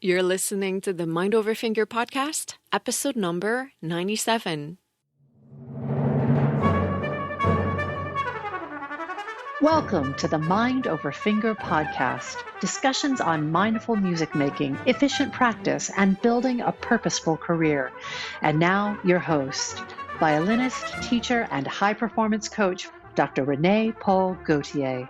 You're listening to the Mind Over Finger podcast, episode number 97. Welcome to the Mind Over Finger podcast, discussions on mindful music making, efficient practice, and building a purposeful career. And now, your host, violinist, teacher, and high-performance coach, Dr. Renée-Paule Gauthier.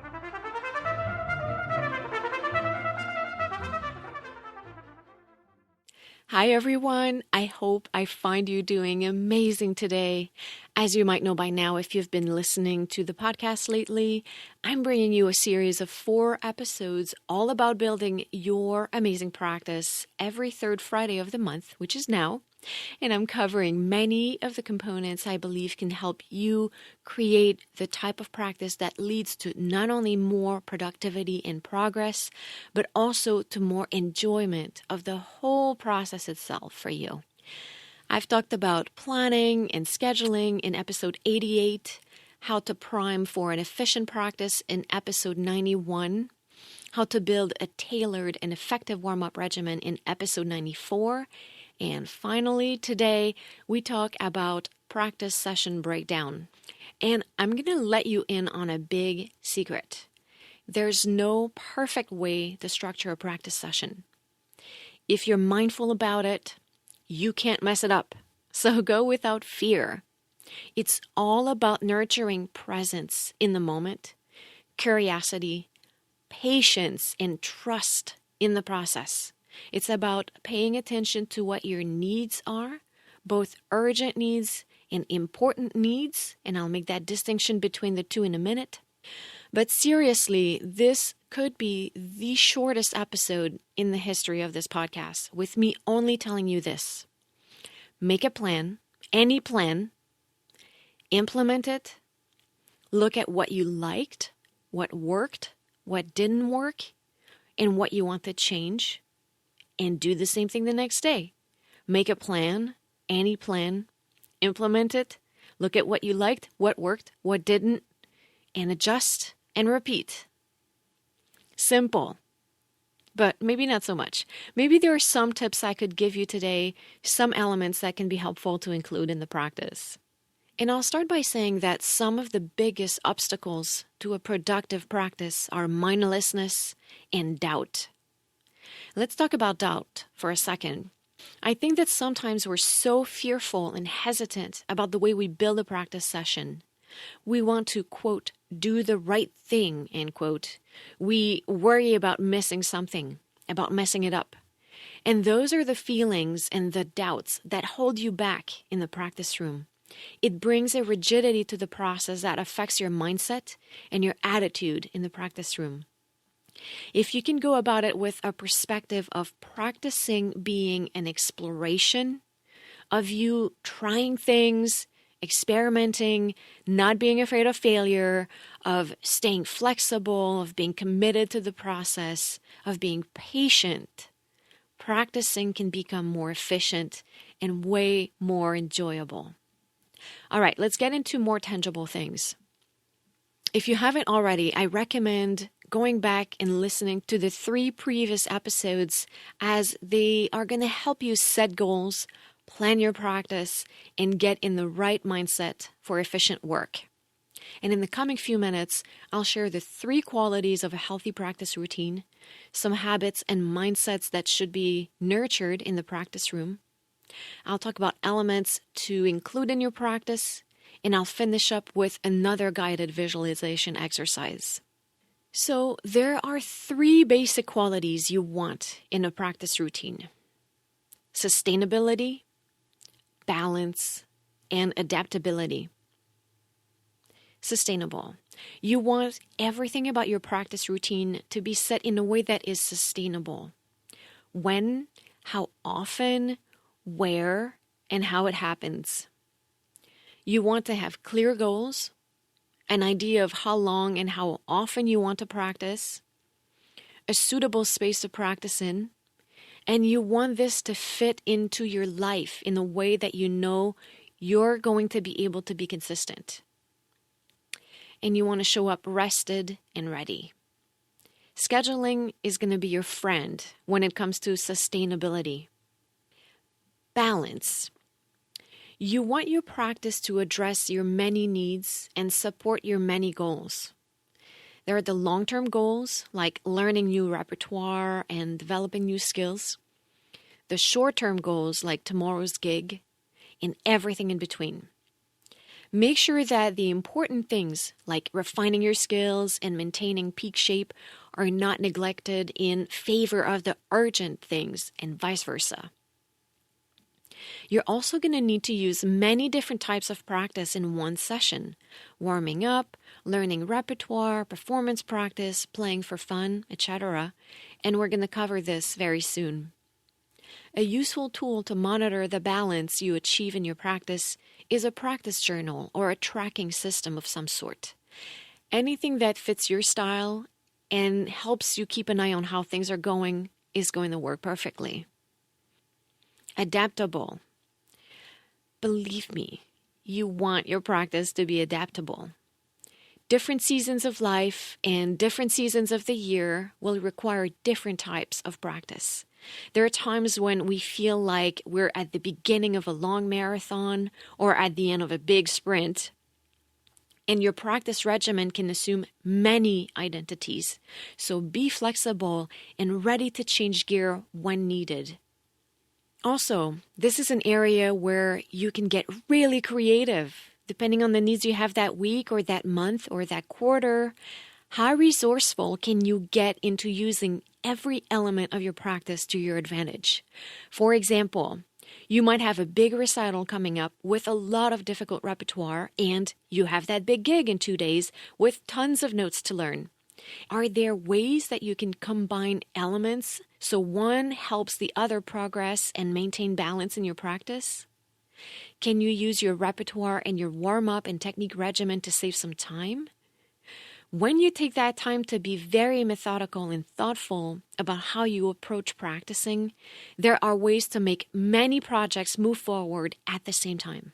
Hi everyone, I hope I find you doing amazing today. As you might know by now, if you've been listening to the podcast lately, I'm bringing you a series of 4 episodes all about building your amazing practice every third Friday of the month, which is now. And I'm covering many of the components I believe can help you create the type of practice that leads to not only more productivity and progress, but also to more enjoyment of the whole process itself for you. I've talked about planning and scheduling in episode 88, how to prime for an efficient practice in episode 91, how to build a tailored and effective warm-up regimen in episode 94, and finally, today, we talk about practice session breakdown. And I'm going to let you in on a big secret. There's no perfect way to structure a practice session. If you're mindful about it, you can't mess it up. So go without fear. It's all about nurturing presence in the moment, curiosity, patience, and trust in the process. It's about paying attention to what your needs are, both urgent needs and important needs, and I'll make that distinction between the two in a minute. But seriously, this could be the shortest episode in the history of this podcast, with me only telling you this. Make a plan, any plan, implement it, look at what you liked, what worked, what didn't work, and what you want to change. And do the same thing the next day. Make a plan, any plan, implement it, look at what you liked, what worked, what didn't, and adjust and repeat. Simple, but maybe not so much. Maybe there are some tips I could give you today, some elements that can be helpful to include in the practice. And I'll start by saying that some of the biggest obstacles to a productive practice are mindlessness and doubt. Let's talk about doubt for a second. I think that sometimes we're so fearful and hesitant about the way we build a practice session. We want to, quote, do the right thing, end quote. We worry about missing something, about messing it up. And those are the feelings and the doubts that hold you back in the practice room. It brings a rigidity to the process that affects your mindset and your attitude in the practice room. If you can go about it with a perspective of practicing being an exploration, of you trying things, experimenting, not being afraid of failure, of staying flexible, of being committed to the process, of being patient, practicing can become more efficient and way more enjoyable. All right, let's get into more tangible things. If you haven't already, I recommend going back and listening to the 3 previous episodes, as they are going to help you set goals, plan your practice, and get in the right mindset for efficient work. And in the coming few minutes, I'll share the 3 qualities of a healthy practice routine, some habits and mindsets that should be nurtured in the practice room. I'll talk about elements to include in your practice, and I'll finish up with another guided visualization exercise. So there are 3 basic qualities you want in a practice routine: sustainability, balance, and adaptability. Sustainable. You want everything about your practice routine to be set in a way that is sustainable. When, how often, where, and how it happens. You want to have clear goals, an idea of how long and how often you want to practice, a suitable space to practice in, and you want this to fit into your life in a way that you know you're going to be able to be consistent. And you want to show up rested and ready. Scheduling is going to be your friend when it comes to sustainability. Balance. You want your practice to address your many needs and support your many goals. There are the long-term goals, like learning new repertoire and developing new skills. The short-term goals, like tomorrow's gig, and everything in between. Make sure that the important things, like refining your skills and maintaining peak shape, are not neglected in favor of the urgent things, and vice versa. You're also going to need to use many different types of practice in one session. Warming up, learning repertoire, performance practice, playing for fun, etc. And we're going to cover this very soon. A useful tool to monitor the balance you achieve in your practice is a practice journal or a tracking system of some sort. Anything that fits your style and helps you keep an eye on how things are going is going to work perfectly. Adaptable. Believe me, you want your practice to be adaptable. Different seasons of life and different seasons of the year will require different types of practice. There are times when we feel like we're at the beginning of a long marathon or at the end of a big sprint, and your practice regimen can assume many identities. So be flexible and ready to change gear when needed. Also, this is an area where you can get really creative, depending on the needs you have that week or that month or that quarter. How resourceful can you get into using every element of your practice to your advantage? For example, you might have a big recital coming up with a lot of difficult repertoire, and you have that big gig in 2 days with tons of notes to learn. Are there ways that you can combine elements so one helps the other progress and maintain balance in your practice? Can you use your repertoire and your warm-up and technique regimen to save some time? When you take that time to be very methodical and thoughtful about how you approach practicing, there are ways to make many projects move forward at the same time.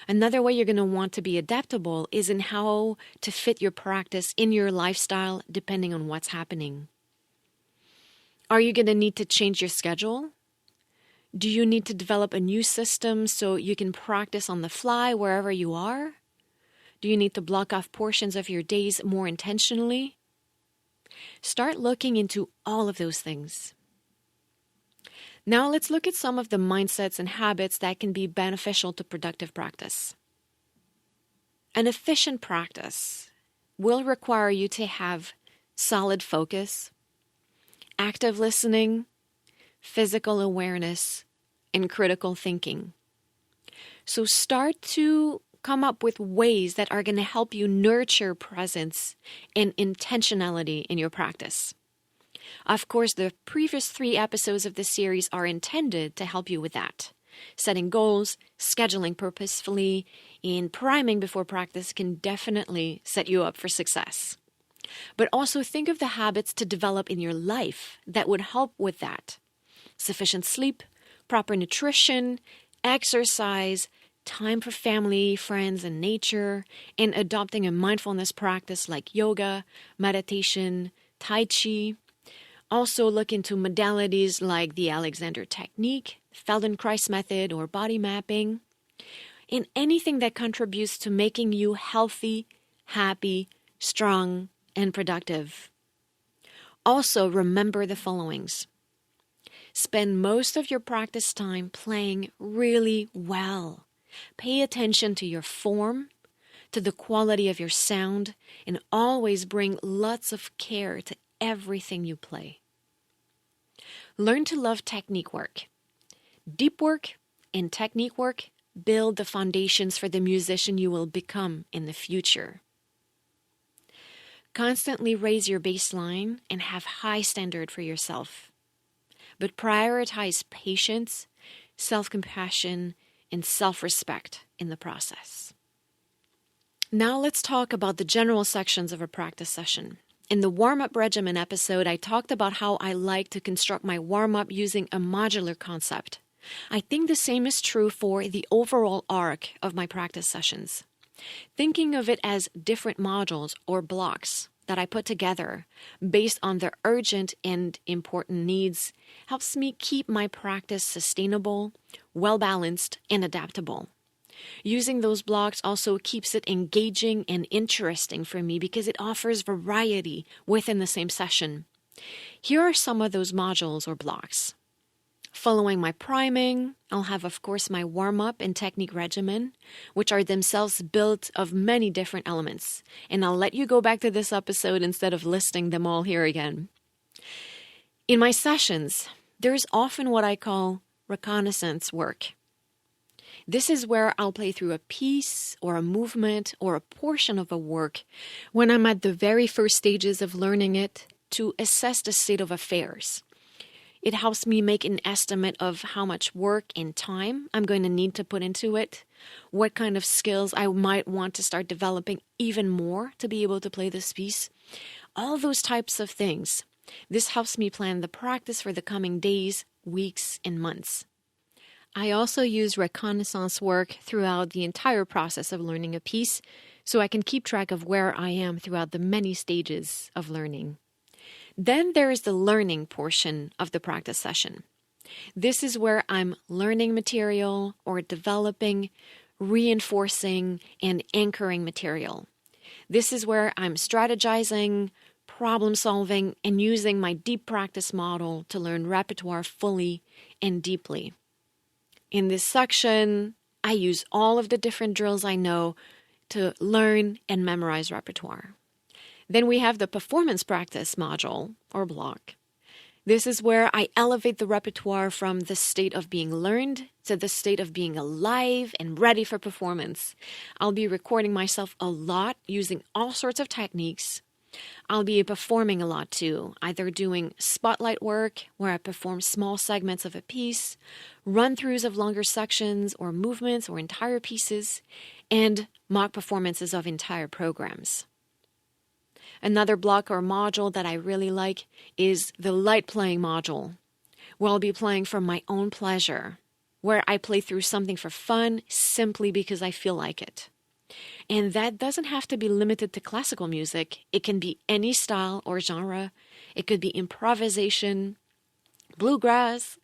Another way you're going to want to be adaptable is in how to fit your practice in your lifestyle depending on what's happening. Are you going to need to change your schedule? Do you need to develop a new system so you can practice on the fly wherever you are? Do you need to block off portions of your days more intentionally? Start looking into all of those things. Now let's look at some of the mindsets and habits that can be beneficial to productive practice. An efficient practice will require you to have solid focus, active listening, physical awareness, and critical thinking. So start to come up with ways that are going to help you nurture presence and intentionality in your practice. Of course, the previous 3 episodes of this series are intended to help you with that. Setting goals, scheduling purposefully, and priming before practice can definitely set you up for success. But also think of the habits to develop in your life that would help with that. Sufficient sleep, proper nutrition, exercise, time for family, friends, and nature, and adopting a mindfulness practice like yoga, meditation, tai chi. Also look into modalities like the Alexander Technique, Feldenkrais method, or body mapping, and anything that contributes to making you healthy, happy, strong, and productive. Also remember the followings. Spend most of your practice time playing really well. Pay attention to your form, to the quality of your sound, and always bring lots of care to everything you play. Learn to love technique work. Deep work and technique work build the foundations for the musician you will become in the future. Constantly raise your baseline and have high standard for yourself. But prioritize patience, self-compassion, and self-respect in the process. Now let's talk about the general sections of a practice session. In the warm-up regimen episode, I talked about how I like to construct my warm-up using a modular concept. I think the same is true for the overall arc of my practice sessions. Thinking of it as different modules or blocks. that I put together based on the urgent and important needs helps me keep my practice sustainable, well-balanced, and adaptable. Using those blocks also keeps it engaging and interesting for me because it offers variety within the same session. Here are some of those modules or blocks. Following my priming, I'll have, of course, my warm-up and technique regimen, which are themselves built of many different elements. And I'll let you go back to this episode instead of listing them all here again. In my sessions, there's often what I call reconnaissance work. This is where I'll play through a piece or a movement or a portion of a work when I'm at the very first stages of learning it to assess the state of affairs. It helps me make an estimate of how much work and time I'm going to need to put into it, what kind of skills I might want to start developing even more to be able to play this piece. All those types of things. This helps me plan the practice for the coming days, weeks, and months. I also use reconnaissance work throughout the entire process of learning a piece, so I can keep track of where I am throughout the many stages of learning. Then there is the learning portion of the practice session. This is where I'm learning material or developing, reinforcing, and anchoring material. This is where I'm strategizing, problem solving, and using my deep practice model to learn repertoire fully and deeply. In this section, I use all of the different drills I know to learn and memorize repertoire. Then we have the performance practice module or block. This is where I elevate the repertoire from the state of being learned to the state of being alive and ready for performance. I'll be recording myself a lot using all sorts of techniques. I'll be performing a lot too, either doing spotlight work where I perform small segments of a piece, run-throughs of longer sections or movements or entire pieces, and mock performances of entire programs. Another block or module that I really like is the light playing module, where I'll be playing for my own pleasure, where I play through something for fun simply because I feel like it. And that doesn't have to be limited to classical music. It can be any style or genre. It could be improvisation, bluegrass,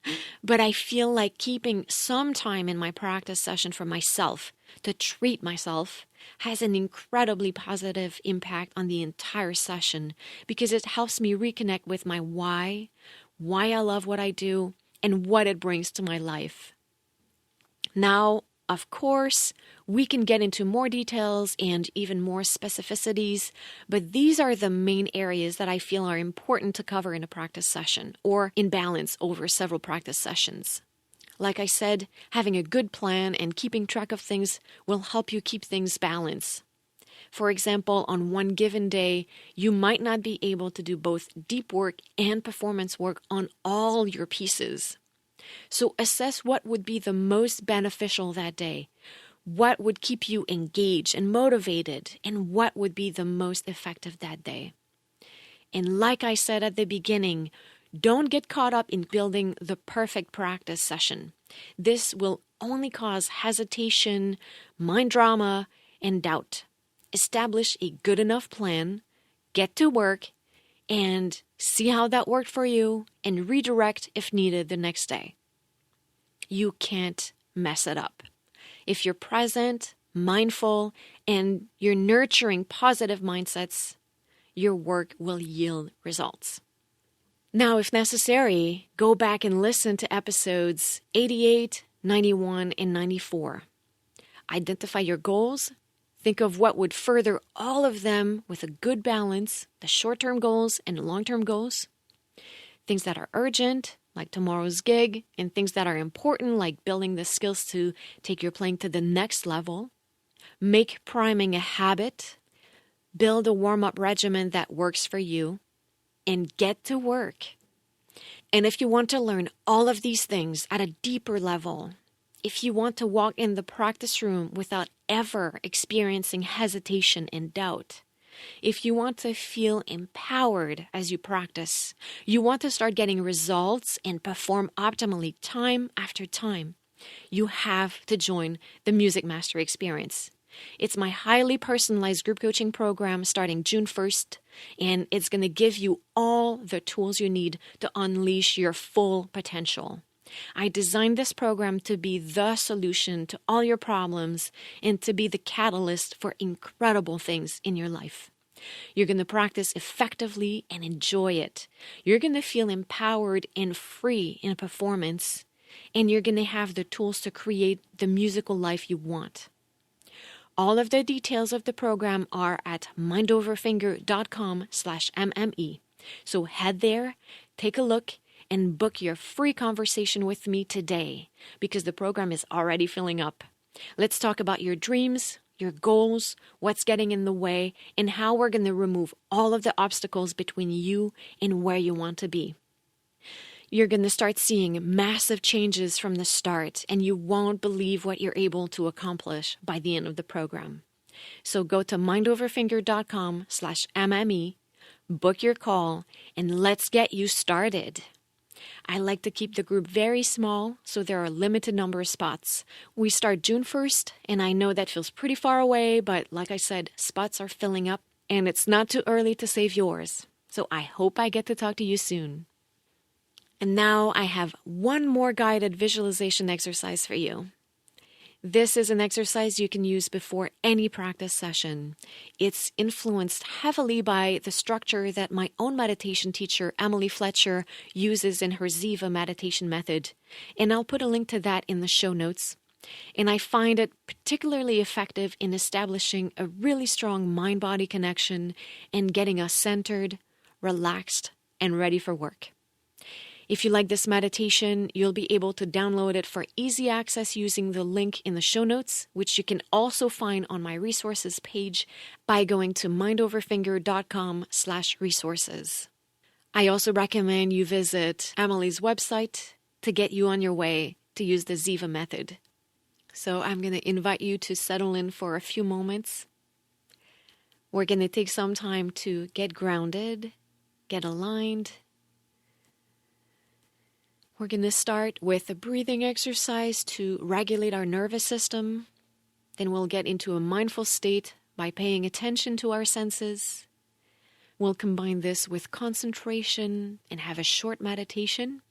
but I feel like keeping some time in my practice session for myself to treat myself has an incredibly positive impact on the entire session because it helps me reconnect with my why I love what I do, and what it brings to my life. Now, of course, we can get into more details and even more specificities, but these are the main areas that I feel are important to cover in a practice session or in balance over several practice sessions. Like I said, having a good plan and keeping track of things will help you keep things balanced. For example, on one given day, you might not be able to do both deep work and performance work on all your pieces. So assess what would be the most beneficial that day, what would keep you engaged and motivated, and what would be the most effective that day. And like I said at the beginning, don't get caught up in building the perfect practice session. This will only cause hesitation, mind drama, and doubt. Establish a good enough plan, get to work, and see how that worked for you, and redirect if needed the next day. You can't mess it up. If you're present, mindful, and you're nurturing positive mindsets, your work will yield results. Now, if necessary, go back and listen to episodes 88, 91, and 94. Identify your goals. Think of what would further all of them with a good balance, the short-term goals and the long-term goals. Things that are urgent, like tomorrow's gig, and things that are important, like building the skills to take your playing to the next level. Make priming a habit. Build a warm-up regimen that works for you. And get to work. And if you want to learn all of these things at a deeper level, if you want to walk in the practice room without ever experiencing hesitation and doubt, if you want to feel empowered as you practice, you want to start getting results and perform optimally time after time, you have to join the Music Mastery Experience. It's my highly personalized group coaching program starting June 1st, and it's going to give you all the tools you need to unleash your full potential. I designed this program to be the solution to all your problems and to be the catalyst for incredible things in your life. You're going to practice effectively and enjoy it. You're going to feel empowered and free in performance, and you're going to have the tools to create the musical life you want. All of the details of the program are at mindoverfinger.com/MME. So head there, take a look, and book your free conversation with me today because the program is already filling up. Let's talk about your dreams, your goals, what's getting in the way, and how we're going to remove all of the obstacles between you and where you want to be. You're going to start seeing massive changes from the start, and you won't believe what you're able to accomplish by the end of the program. So go to mindoverfinger.com/MME, book your call, and let's get you started. I like to keep the group very small, so there are a limited number of spots. We start June 1st, and I know that feels pretty far away, but like I said, spots are filling up, and it's not too early to save yours. So I hope I get to talk to you soon. And now I have one more guided visualization exercise for you. This is an exercise you can use before any practice session. It's influenced heavily by the structure that my own meditation teacher, Emily Fletcher, uses in her Ziva meditation method. And I'll put a link to that in the show notes. And I find it particularly effective in establishing a really strong mind-body connection and getting us centered, relaxed, and ready for work. If you like this meditation, you'll be able to download it for easy access using the link in the show notes, which you can also find on my resources page by going to mindoverfinger.com/resources. I also recommend you visit Emily's website to get you on your way to use the Ziva method. So I'm going to invite you to settle in for a few moments. We're going to take some time to get grounded, get aligned. We're going to start with a breathing exercise to regulate our nervous system. Then we'll get into a mindful state by paying attention to our senses. We'll combine this with concentration and have a short meditation.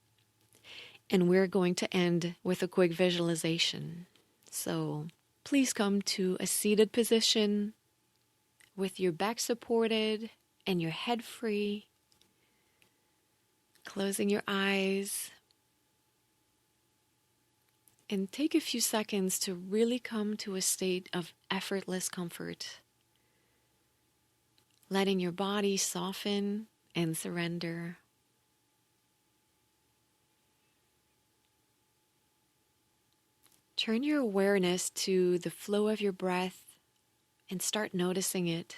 And we're going to end with a quick visualization. So please come to a seated position with your back supported and your head free. Closing your eyes. And take a few seconds to really come to a state of effortless comfort. Letting your body soften and surrender. Turn your awareness to the flow of your breath and start noticing it.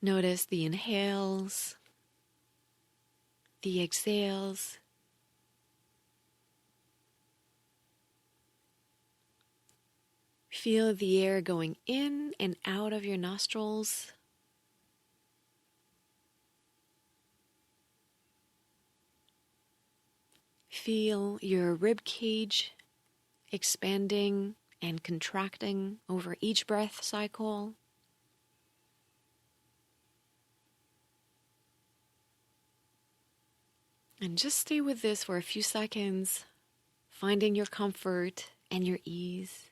Notice the inhales, the exhales. Feel the air going in and out of your nostrils. Feel your rib cage expanding and contracting over each breath cycle. And just stay with this for a few seconds, finding your comfort and your ease.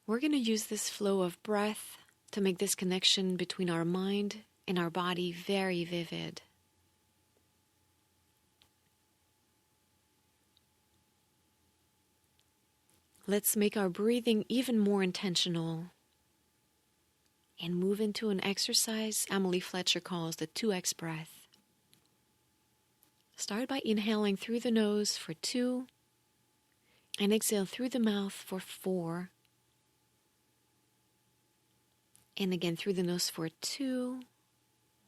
We're going to use this flow of breath to make this connection between our mind and our body very vivid. Let's make our breathing even more intentional and move into an exercise Emily Fletcher calls the 2X breath. Start by inhaling through the nose for 2 and exhale through the mouth for 4. And again through the nose for 2,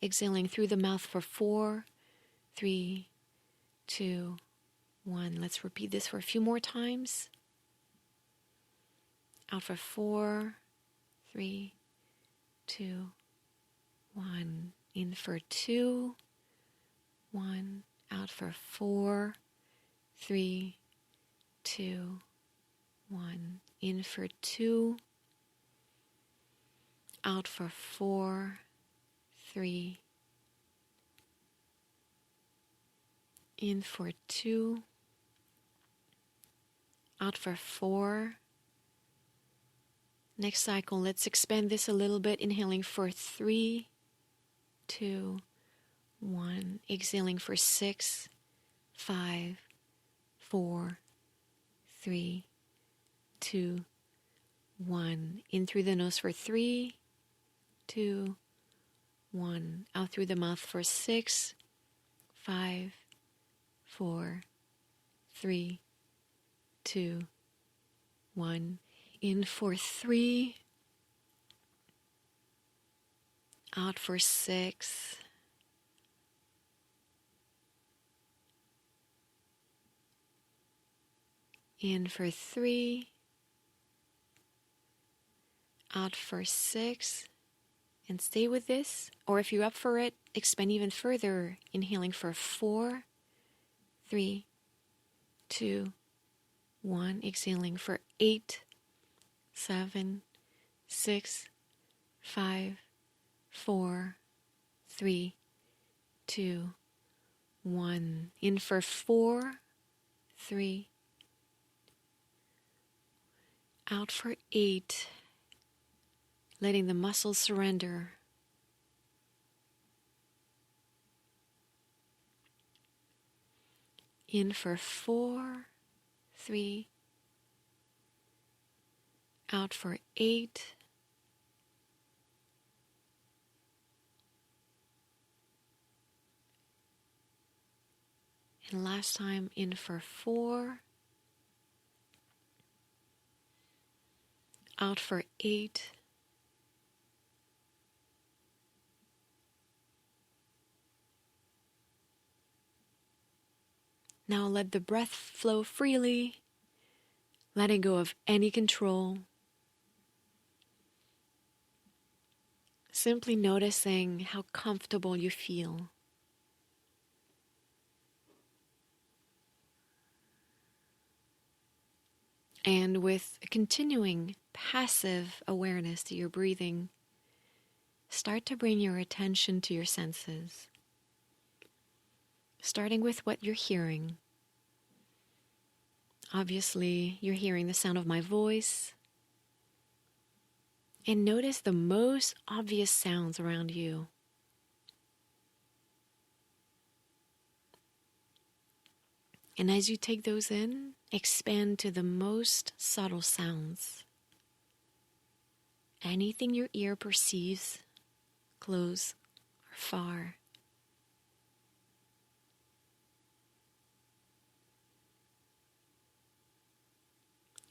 exhaling through the mouth for 4, 3, 2, 1. Let's repeat this for a few more times. Out for 4, 3, 2, 1. In for 2, 1. Out for 4, 3, 2, 1. In for 2. Out for 4, 3. In for 2. Out for 4. Next cycle, let's expand this a little bit. Inhaling for 3, 2, 1. Exhaling for 6, 5, 4, 3, 2, 1. In through the nose for 3, 2, 1. Out through the mouth for 6, 5, 4, 3, 2, 1. In for 3. Out for 6. In for 3. Out for 6. And stay with this. Or if you're up for it, expand even further. Inhaling for 4, 3, 2, 1. Exhaling for 8, 7, 6, 5, 4, 3, 2, 1. In for 4, 3. Out for 8. Letting the muscles surrender. In for 4, 3. Out for 8. And last time, in for 4. Out for 8. Now let the breath flow freely, letting go of any control. Simply noticing how comfortable you feel. And with a continuing passive awareness to your breathing, start to bring your attention to your senses. Starting with what you're hearing. Obviously, you're hearing the sound of my voice. And notice the most obvious sounds around you. And as you take those in, expand to the most subtle sounds. Anything your ear perceives, close or far.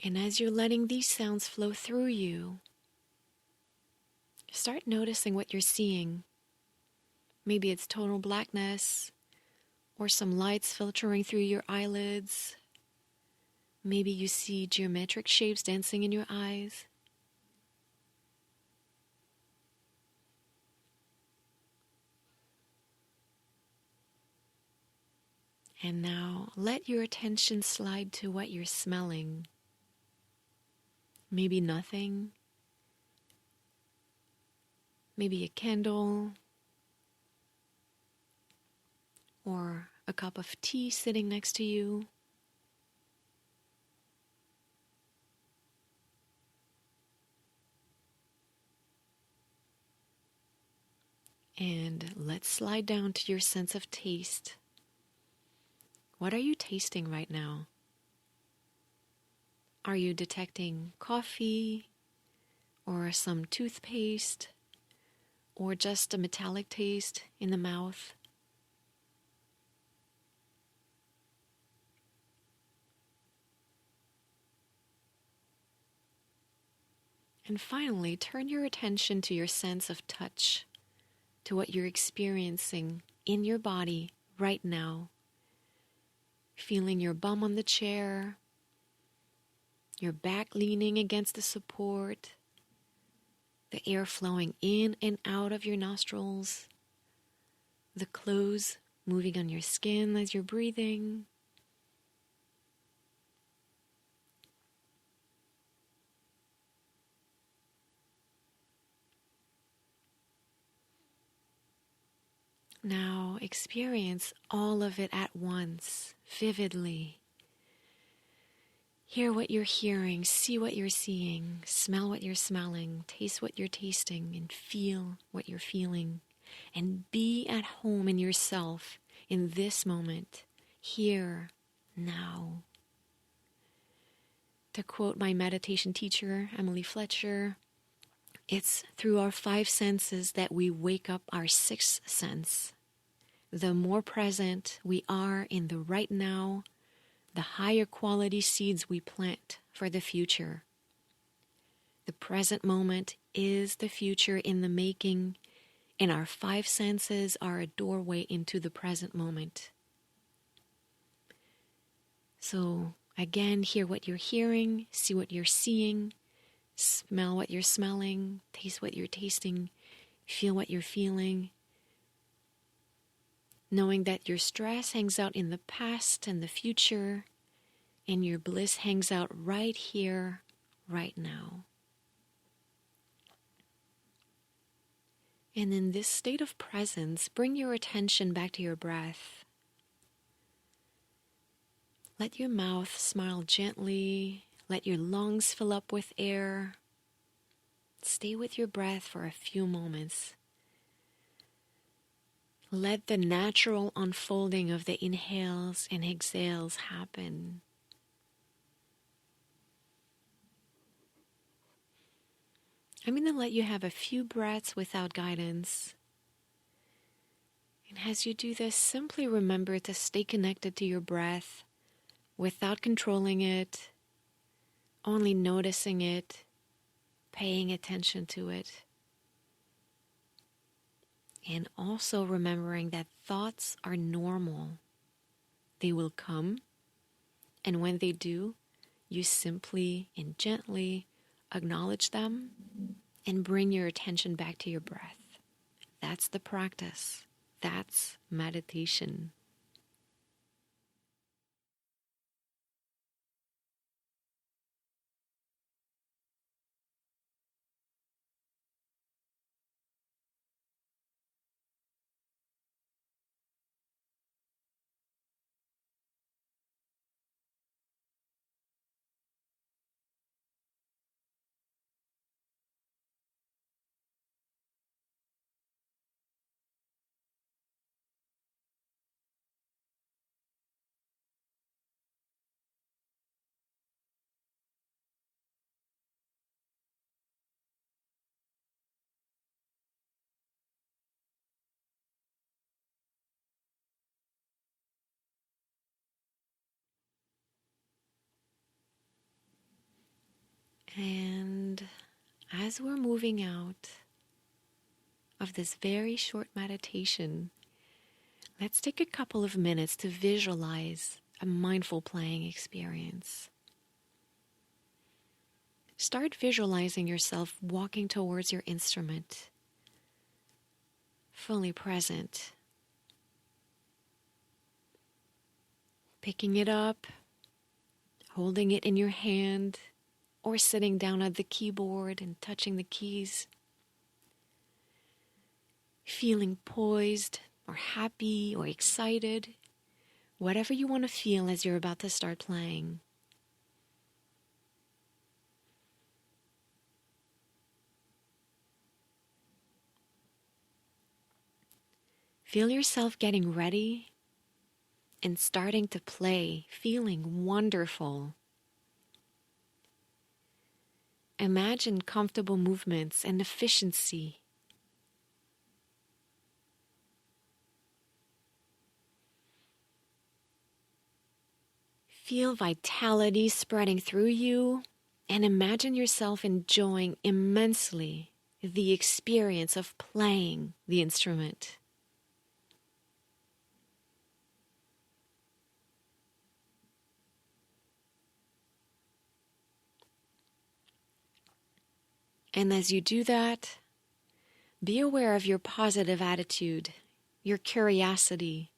And as you're letting these sounds flow through you, start noticing what you're seeing. Maybe it's total blackness, or some lights filtering through your eyelids. Maybe you see geometric shapes dancing in your eyes. And now let your attention slide to what you're smelling. Maybe nothing. Maybe a candle. Or a cup of tea sitting next to you. And let's slide down to your sense of taste. What are you tasting right now? Are you detecting coffee, or some toothpaste, or just a metallic taste in the mouth? And finally, turn your attention to your sense of touch, to what you're experiencing in your body right now. Feeling your bum on the chair, your back leaning against the support, the air flowing in and out of your nostrils, the clothes moving on your skin as you're breathing. Now experience all of it at once, vividly. Hear what you're hearing, see what you're seeing, smell what you're smelling, taste what you're tasting, and feel what you're feeling. And be at home in yourself in this moment, here, now. To quote my meditation teacher, Emily Fletcher, it's through our 5 senses that we wake up our 6th sense. The more present we are in the right now, the higher quality seeds we plant for the future. The present moment is the future in the making, and our 5 senses are a doorway into the present moment. So, again, hear what you're hearing, see what you're seeing, smell what you're smelling, taste what you're tasting, feel what you're feeling. Knowing that your stress hangs out in the past and the future, and your bliss hangs out right here, right now. And in this state of presence, bring your attention back to your breath. Let your mouth smile gently. Let your lungs fill up with air. Stay with your breath for a few moments. Let the natural unfolding of the inhales and exhales happen. I'm going to let you have a few breaths without guidance. And as you do this, simply remember to stay connected to your breath without controlling it, only noticing it, paying attention to it. And also remembering that thoughts are normal. They will come, and when they do, you simply and gently acknowledge them and bring your attention back to your breath. That's the practice. That's meditation. And as we're moving out of this very short meditation, let's take a couple of minutes to visualize a mindful playing experience. Start visualizing yourself walking towards your instrument, fully present. Picking it up, holding it in your hand, or sitting down at the keyboard and touching the keys. Feeling poised or happy or excited, whatever you want to feel as you're about to start playing. Feel yourself getting ready and starting to play, feeling wonderful. Imagine comfortable movements and efficiency. Feel vitality spreading through you, and imagine yourself enjoying immensely the experience of playing the instrument. And as you do that, be aware of your positive attitude, your curiosity,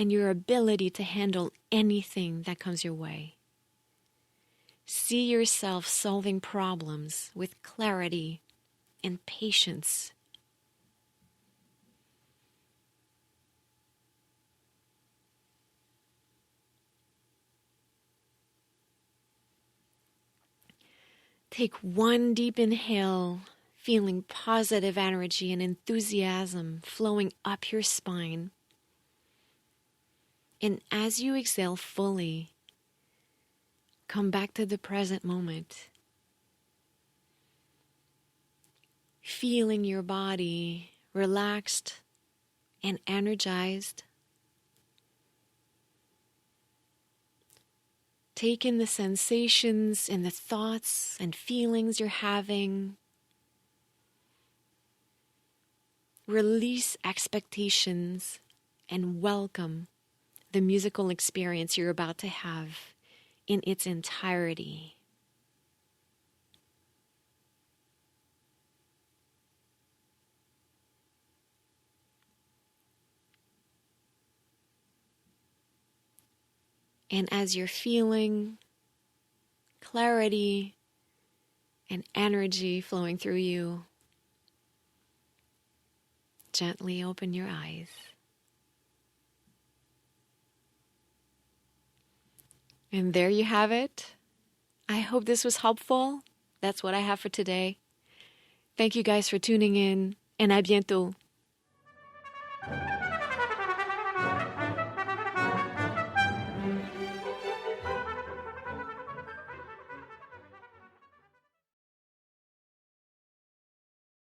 and your ability to handle anything that comes your way. See yourself solving problems with clarity and patience. Take one deep inhale, feeling positive energy and enthusiasm flowing up your spine. And as you exhale fully, come back to the present moment. Feeling your body relaxed and energized. Take in the sensations and the thoughts and feelings you're having. Release expectations and welcome the musical experience you're about to have in its entirety. And as you're feeling clarity and energy flowing through you, gently open your eyes. And there you have it. I hope this was helpful. That's what I have for today. Thank you guys for tuning in, and à bientôt.